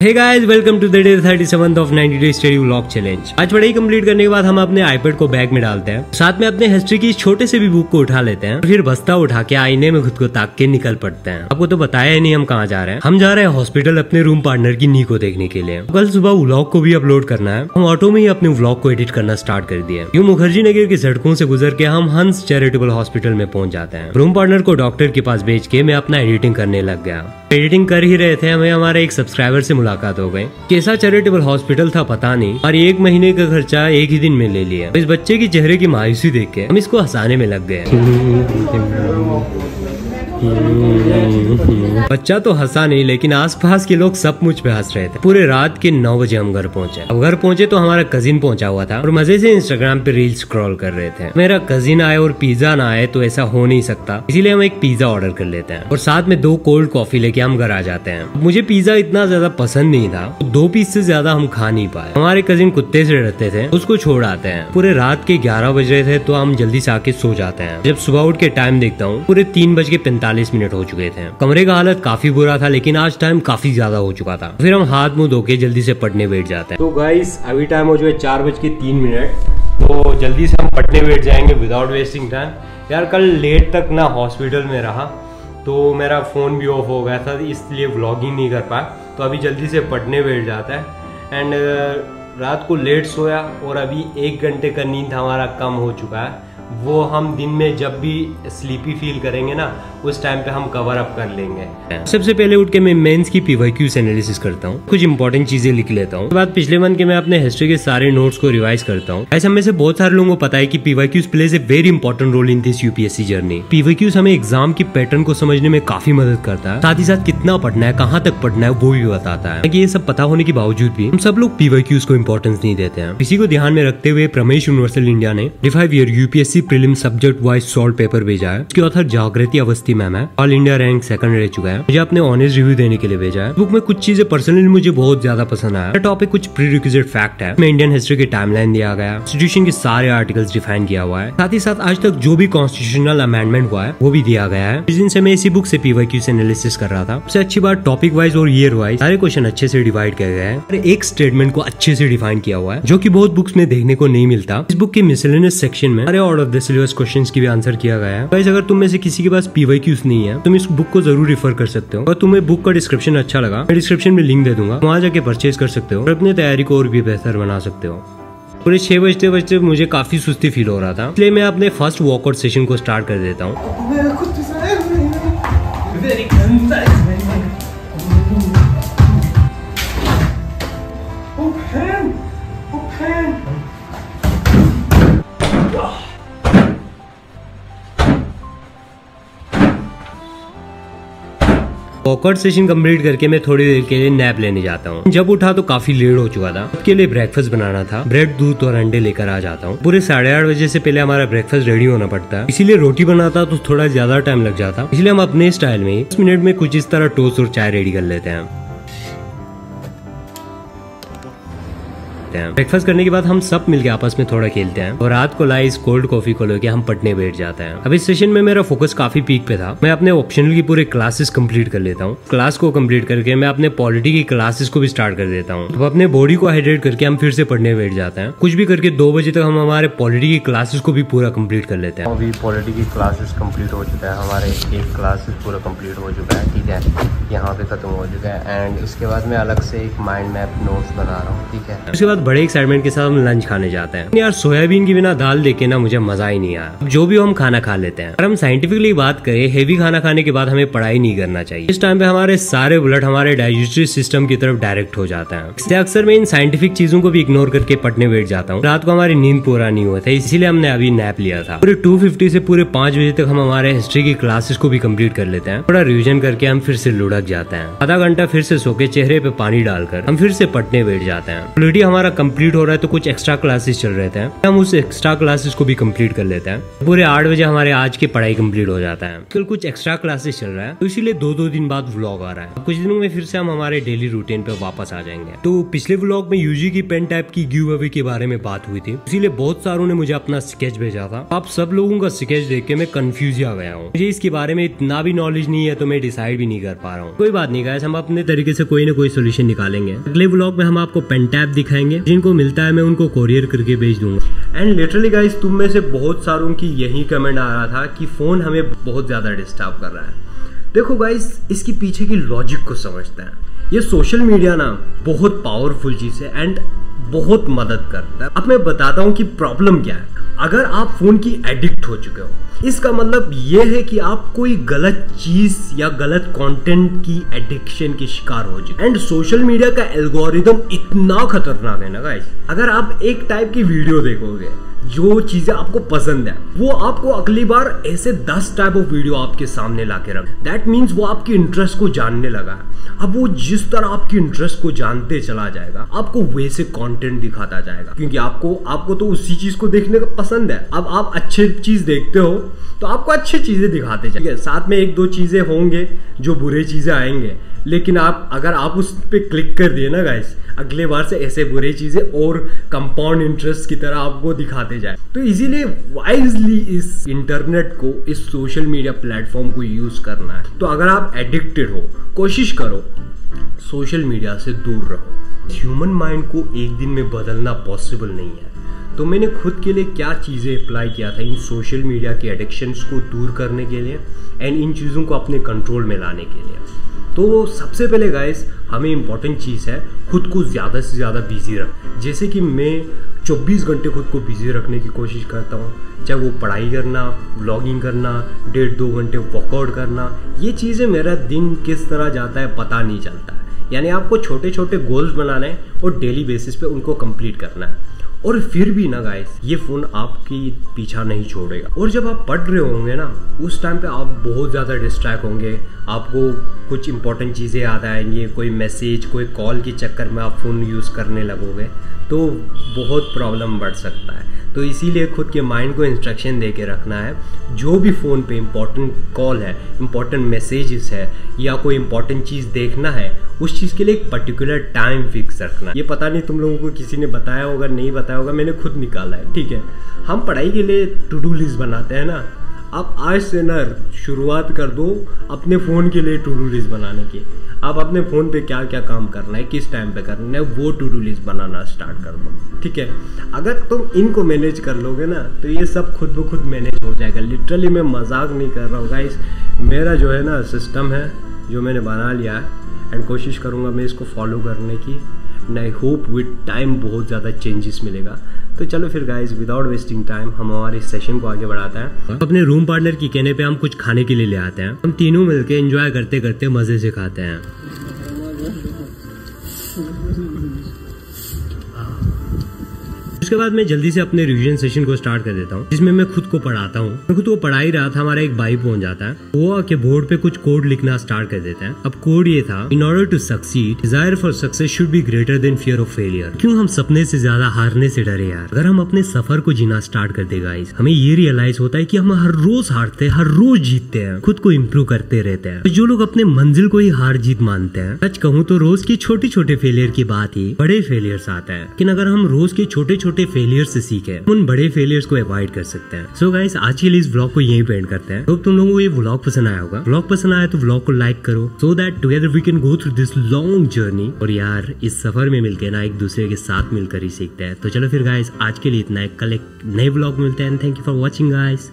Hey guys, welcome to the day 37th of 90 day study vlog challenge. आज पढ़ाई complete करने के बाद हम अपने आईपैड को बैग में डालते हैं, साथ में अपने हिस्ट्री की छोटे से भी बुक को उठा लेते हैं, फिर बस्ता उठा के आईने में खुद को ताक के निकल पड़ते हैं। आपको तो बताया ही नहीं हम कहाँ जा रहे हैं। हम जा रहे हैं हॉस्पिटल अपने रूम पार्टनर की नी को देखने के लिए। कल सुबह व्लॉग को भी अपलोड करना है। हम ऑटो में ही अपने व्लॉग को एडिट करना स्टार्ट कर दिया। यूं मुखर्जी नगर की सड़कों से गुजर के हम हंस चैरिटेबल हॉस्पिटल में पहुंच जाते हैं। रूम पार्टनर को डॉक्टर के पास भेज के मैं अपना एडिटिंग करने लग गया। एडिटिंग कर ही रहे थे, हमें हमारे एक सब्सक्राइबर से मुलाकात हो गई। कैसा चैरिटेबल हॉस्पिटल था पता नहीं, और 1 महीने का खर्चा एक ही दिन में ले लिया। इस बच्चे की चेहरे की मायूसी देख के हम इसको हंसाने में लग गए। बच्चा तो हंसा नहीं, लेकिन आसपास के लोग सब मुझ पे हंस रहे थे। पूरे रात के 9 बजे हम घर पहुंचे। अब घर पहुंचे तो हमारा कजिन पहुंचा हुआ था और मजे से इंस्टाग्राम पे रील स्क्रॉल कर रहे थे। मेरा कजिन आए और पिज्जा ना आए तो ऐसा हो नहीं सकता, इसीलिए हम एक पिज्जा ऑर्डर कर लेते हैं और साथ में 2 कोल्ड कॉफी लेके हम घर आ जाते हैं। मुझे पिज्जा इतना ज्यादा पसंद नहीं था, 2 पीस से ज्यादा हम खा नहीं पाए। हमारे कजिन कुत्ते से डरते थे, उसको छोड़ आते हैं। पूरे रात के 11 बज रहे थे तो हम जल्दी से आके सो जाते हैं। जब सुबह उठ के टाइम देखता हूँ, पूरे 3:45 हो चुके थे। कमरे का हालत काफी बुरा था, लेकिन आज टाइम काफी ज्यादा हो चुका था। फिर हम हाथ मुंह धो के जल्दी से पढ़ने बैठ जाते हैं। तो गाइस, अभी टाइम हो चुका है 4:03। तो जल्दी से हम पढ़ने बैठ जाएंगे विदाउट वेस्टिंग टाइम। यार कल लेट तक ना हॉस्पिटल में रहा तो मेरा फोन भी ऑफ हो गया था, इसलिए व्लॉगिंग नहीं कर पाया। तो अभी जल्दी से पढ़ने बैठ जाता है। एंड रात को लेट सोया और अभी 1 घंटे का नींद हमारा कम हो चुका है। वो हम दिन में जब भी स्लीपी फील करेंगे ना, उस टाइम पे हम कवर अप कर लेंगे। सबसे पहले उठ के मैं मेंस की पीवाईक्यूज एनालिसिस करता हूँ, कुछ इंपॉर्टेंट चीजें लिख लेता हूँ। उसके बाद पिछले मंथ के मैं अपने हिस्ट्री के सारे नोट्स को रिवाइज करता हूँ। ऐसे में से बहुत सारे लोगों को पता है कि PYQs plays a very important role in this UPSC journey. PYQs हमें एग्जाम की पैटर्न को समझने में काफी मदद करता है, साथ ही साथ कितना पढ़ना है, कहाँ तक पढ़ना है वो भी बताता है। ये सब पता होने के बावजूद भी हम सब लोग पीवाईक्यूज को इंपॉर्टेंस नहीं देते हैं। इसी को ध्यान में रखते हुए प्रमेश यूनिवर्सल इंडिया ने 5 year UPSC prelim subject wise solve paper भेजा है। इसके ऑथर जागृति अवस्थी मैम है, ऑल इंडिया रैंक 2nd रह चुका है। मुझे अपने ऑनेस्ट रिव्यू देने के लिए भेजा है। बुक में कुछ चीजें पर्सनली मुझे बहुत ज्यादा पसंद आया। टॉपिक कुछ प्रीरिक्विजिट फैक्ट है, में इंडियन हिस्ट्री की टाइमलाइन दिया गया, कॉन्स्टिट्यूशन के सारे आर्टिकल्स डिफाइन किया हुआ है, साथ ही साथ आज तक जो भी कॉन्स्टिट्यूशनल अमेंडमेंट हुआ है वो भी दिया गया है। इस दिन से मैं इसी बुक से पीवाईक्यूज एनालिसिस कर रहा था। सबसे अच्छी बात, टॉपिक वाइज और ईयर वाइज सारे क्वेश्चन अच्छे से डिवाइड किया गया है और एक स्टेटमेंट को अच्छे से डिफाइन किया हुआ है, जो की बहुत बुक्स में देखने को नहीं मिलता। इस बुक के मिसलेनियस सेक्शन में सारे out of the syllabus questions की भी आंसर किया गया है। गाइस, अगर तुम में से किसी के पास पीवाईक्यूज नहीं है, तुम इस बुक को जरूर रेफर कर सकते हो। और तुम्हें बुक का डिस्क्रिप्शन अच्छा लगा, मैं डिस्क्रिप्शन में लिंक दे दूंगा, वहां जाके परचेज कर सकते हो और अपनी तैयारी को और भी बेहतर बना सकते हो। पूरे 6 बजते मुझे काफी सुस्ती फील हो रहा था, इसलिए मैं अपने फर्स्ट वॉकआउट सेशन को स्टार्ट कर देता हूँ। वॉकआउट सेशन कंप्लीट करके मैं थोड़ी देर के लिए नैप लेने जाता हूँ। जब उठा तो काफी लेट हो चुका था। उसके लिए ब्रेकफास्ट बनाना था, ब्रेड, दूध और अंडे लेकर आ जाता हूँ। पूरे 8:30 बजे से पहले हमारा ब्रेकफास्ट रेडी होना पड़ता है, इसीलिए रोटी बनाता तो थोड़ा ज्यादा टाइम लग जाता, इसलिए हम अपने स्टाइल में 10 मिनट में कुछ इस तरह टोस्ट और चाय रेडी कर लेते हैं। ब्रेकफास्ट करने के बाद हम सब मिलके आपस में थोड़ा खेलते हैं और रात को लाई कोल्ड कॉफी को लेके हम पढ़ने बैठ जाते हैं। अब इस सेशन में मेरा फोकस काफी पीक पे था। मैं अपने ऑप्शनल की पूरे क्लासेस कंप्लीट कर लेता हूँ। क्लास को कंप्लीट करके मैं अपने पॉलिटी की क्लासेस को भी स्टार्ट कर देता हूँ। अब अपने बॉडी को हाइड्रेट करके हम फिर से पढ़ने बैठ जाते हैं। कुछ भी करके 2 बजे तक हम हमारे पॉलिटी की क्लासेस को भी पूरा कंप्लीट कर लेते हैं। अभी पॉलिटी की क्लासेस कंप्लीट हो चुका है, हमारे एक क्लासेस पूरा कंप्लीट हो चुका है, ठीक है, यहाँ पे खत्म हो चुका है। एंड इसके बाद मैं अलग से एक माइंड मैप नोट्स बना रहा हूँ, ठीक है। उसके बाद बड़े एक्साइटमेंट के साथ हम लंच खाने जाते हैं। यार सोयाबीन की बिना दाल देखे ना मुझे मजा ही नहीं आया। जो भी हम खाना खा लेते हैं। अगर हम साइंटिफिकली बात करें, हेवी खाना खाने के बाद हमें पढ़ाई नहीं करना चाहिए। इस टाइम पे हमारे सारे ब्लड हमारे डाइजेस्टिव सिस्टम की तरफ डायरेक्ट हो जाता है। इससे अक्सर मैं इन साइंटिफिक चीजों को भी इग्नोर करके पढ़ने बैठ जाता हूँ। रात को हमारी नींद पूरा नहीं हुआ था, इसीलिए हमने अभी नैप लिया था। पूरे 2:50 से पूरे 5 बजे तक हम हमारे हिस्ट्री की क्लासेस को भी कंप्लीट कर लेते हैं। थोड़ा रिविजन करके हम फिर से लुढ़क जाते हैं। आधा घंटा फिर से सो के चेहरे पे पानी डालकर हम फिर से पढ़ने बैठ जाते हैं। पॉलिटी हमारा हमारा कंप्लीट हो रहा है तो कुछ एक्स्ट्रा क्लासेस चल रहे थे, हम उस एक्स्ट्रा क्लासेस को भी कंप्लीट कर लेते हैं। पूरे 8 बजे हमारे आज की पढ़ाई कंप्लीट हो जाता है। कल कुछ एक्स्ट्रा क्लासेस चल रहा है तो इसीलिए 2-2 दिन बाद व्लॉग आ रहा है। कुछ दिनों में फिर से हम हमारे डेली रूटीन पे वापस आ जाएंगे। तो पिछले व्लॉग में यूजी की पेन टाइप की गिव अवे के बारे में बात हुई थी, इसीलिए बहुत सारों ने मुझे अपना स्केच भेजा था। आप सब लोगों का स्केच देख के मैं कंफ्यूज आ गया हूँ। मुझे इसके बारे में इतना भी नॉलेज नहीं है तो मैं डिसाइड भी नहीं कर पा रहा हूँ। कोई बात नहीं गाइस, हम अपने तरीके से कोई ना कोई सोल्यूशन निकालेंगे। अगले व्लॉग में हम आपको पेन टैप दिखाएंगे, जिनको मिलता है मैं उनको कोरियर करके भेज दूंगा। एंड लिटरली गाइस, तुम में से बहुत सारों की यही कमेंट आ रहा था कि फोन हमें बहुत ज्यादा डिस्टर्ब कर रहा है। देखो गाइस, इसके पीछे की लॉजिक को समझते हैं। ये सोशल मीडिया ना बहुत पावरफुल चीज है एंड बहुत मदद करता है। अब मैं बताता हूँ कि प्रॉब्लम क्या है। अगर आप फोन की एडिक्ट हो चुके हो, इसका मतलब ये है कि आप कोई गलत चीज या गलत कंटेंट की एडिक्शन के शिकार हो चुके। एंड सोशल मीडिया का एल्गोरिदम इतना खतरनाक है ना गाइस, अगर आप एक टाइप की वीडियो देखोगे, जो चीजें आपको पसंद है, वो आपको अगली बार ऐसे 10 टाइप ऑफ वीडियो आपके सामने लाके रख। दैट मीन्स वो आपकी इंटरेस्ट को जानने लगा है। अब वो जिस तरह आपकी इंटरेस्ट को जानते चला जाएगा, आपको वैसे कंटेंट दिखाता जाएगा, क्योंकि आपको तो उसी चीज को देखने का पसंद है। अब आप अच्छे चीज देखते हो तो आपको अच्छी चीजें दिखाते जाएंगे, साथ में 1-2 चीजें होंगे जो बुरे चीजें आएंगे, लेकिन अगर आप उस पे क्लिक कर दिए ना गाइस, अगले बार से ऐसे बुरे चीजें और कंपाउंड इंटरेस्ट की तरह आपको दिखाते जाए। तो इसीलिए वाइजली इस इंटरनेट को, इस सोशल मीडिया प्लेटफॉर्म को यूज करना है। तो अगर आप एडिक्टेड हो, कोशिश करो सोशल मीडिया से दूर रहो। ह्यूमन माइंड को एक दिन में बदलना पॉसिबल नहीं है। तो मैंने खुद के लिए क्या चीज़ें अप्लाई किया था इन सोशल मीडिया के एडिक्शंस को दूर करने के लिए एंड इन चीज़ों को अपने कंट्रोल में लाने के लिए। तो सबसे पहले गाइस, हमें इम्पॉर्टेंट चीज़ है खुद को ज़्यादा से ज़्यादा बिजी रख। जैसे कि मैं 24 घंटे खुद को बिजी रखने की कोशिश करता हूँ, चाहे वो पढ़ाई करना, व्लॉगिंग करना, 1.5-2 घंटे वर्कआउट करना। ये चीज़ें मेरा दिन किस तरह जाता है पता नहीं चलता है। यानी आपको छोटे छोटे गोल्स बनाने हैं और डेली बेसिस पे उनको कंप्लीट करना है। और फिर भी ना गाइस, ये फ़ोन आपकी पीछा नहीं छोड़ेगा। और जब आप पढ़ रहे होंगे ना, उस टाइम पे आप बहुत ज़्यादा डिस्ट्रैक्ट होंगे, आपको कुछ इंपॉर्टेंट चीज़ें याद आएंगी, कोई मैसेज, कोई कॉल के चक्कर में आप फ़ोन यूज़ करने लगोगे तो बहुत प्रॉब्लम बढ़ सकता है। तो इसीलिए खुद के माइंड को इंस्ट्रक्शन दे के रखना है। जो भी फ़ोन पे इंपॉर्टेंट कॉल है, इंपॉर्टेंट मैसेजेस है या कोई इंपॉर्टेंट चीज़ देखना है, उस चीज़ के लिए एक पर्टिकुलर टाइम फिक्स रखना है। ये पता नहीं तुम लोगों को किसी ने बताया होगा, नहीं बताया होगा, मैंने खुद निकाला है। ठीक है, हम पढ़ाई के लिए टू डू लिस्ट बनाते हैं ना, आप आज से ना शुरुआत कर दो अपने फ़ोन के लिए टू डू लिस्ट बनाने की। आप अपने फ़ोन पे क्या क्या काम करना है, किस टाइम पे करना है, वो टू डू लिस्ट बनाना स्टार्ट कर दो। ठीक है, अगर तुम इनको मैनेज कर लोगे ना तो ये सब खुद ब खुद मैनेज हो जाएगा। लिटरली मैं मजाक नहीं कर रहा हूँ गाइस, मेरा जो है ना सिस्टम है जो मैंने बना लिया है एंड कोशिश करूँगा मैं इसको फॉलो करने की। And I hope with time बहुत ज़्यादा चेंजेस मिलेगा। तो चलो फिर गाइस, विदाउट वेस्टिंग टाइम हम हमारे सेशन को आगे बढ़ाते हैं। अपने रूम पार्टनर की कहने पे हम कुछ खाने के लिए ले आते हैं। हम तीनों मिलके एंजॉय करते करते मजे से खाते हैं। उसके बाद मैं जल्दी से अपने रिवीजन सेशन को स्टार्ट कर देता हूँ, जिसमें मैं खुद को पढ़ाता हूँ। मैं खुद को पढ़ा ही रहा था, हमारा एक भाई पहुंच जाता है, वो आके बोर्ड पे कुछ कोड लिखना स्टार्ट कर देता है। अब कोड ये था, in order to succeed, desire for success should be greater than fear of failure. क्यों हम सपने से ज्यादा हारने से डरे यार? अगर हम अपने सफर को जीना स्टार्ट कर दे गाइस, हमें ये रियलाइज होता है कि हम हर रोज हारते हैं, हर रोज जीतते हैं, खुद को इम्प्रूव करते रहते हैं। तो जो लोग अपने मंजिल को ही हार जीत मानते हैं, सच कहूँ तो रोज के छोटे छोटे फेलियर की बात ही बड़े फेलियर्स आते हैं। लेकिन अगर हम रोज के छोटे छोटे फेलियर से सीखे, उन बड़े फेलियर्स को अवॉइड कर सकते हैं। सो गाइस, आज के लिए इस व्लॉग को यहीं पे एंड करते हैं। तो तुम लोगों को ये व्लॉग पसंद आया होगा। व्लॉग पसंद आया तो व्लॉग को लाइक करो, so that together we can go through this long journey. और यार, इस सफर में मिलकर ना एक दूसरे के साथ मिलकर ही सीखते हैं। तो चलो फिर गाइस, आज के लिए इतना है। कल एक नए व्लॉग मिलते हैं। Thank you for watching guys.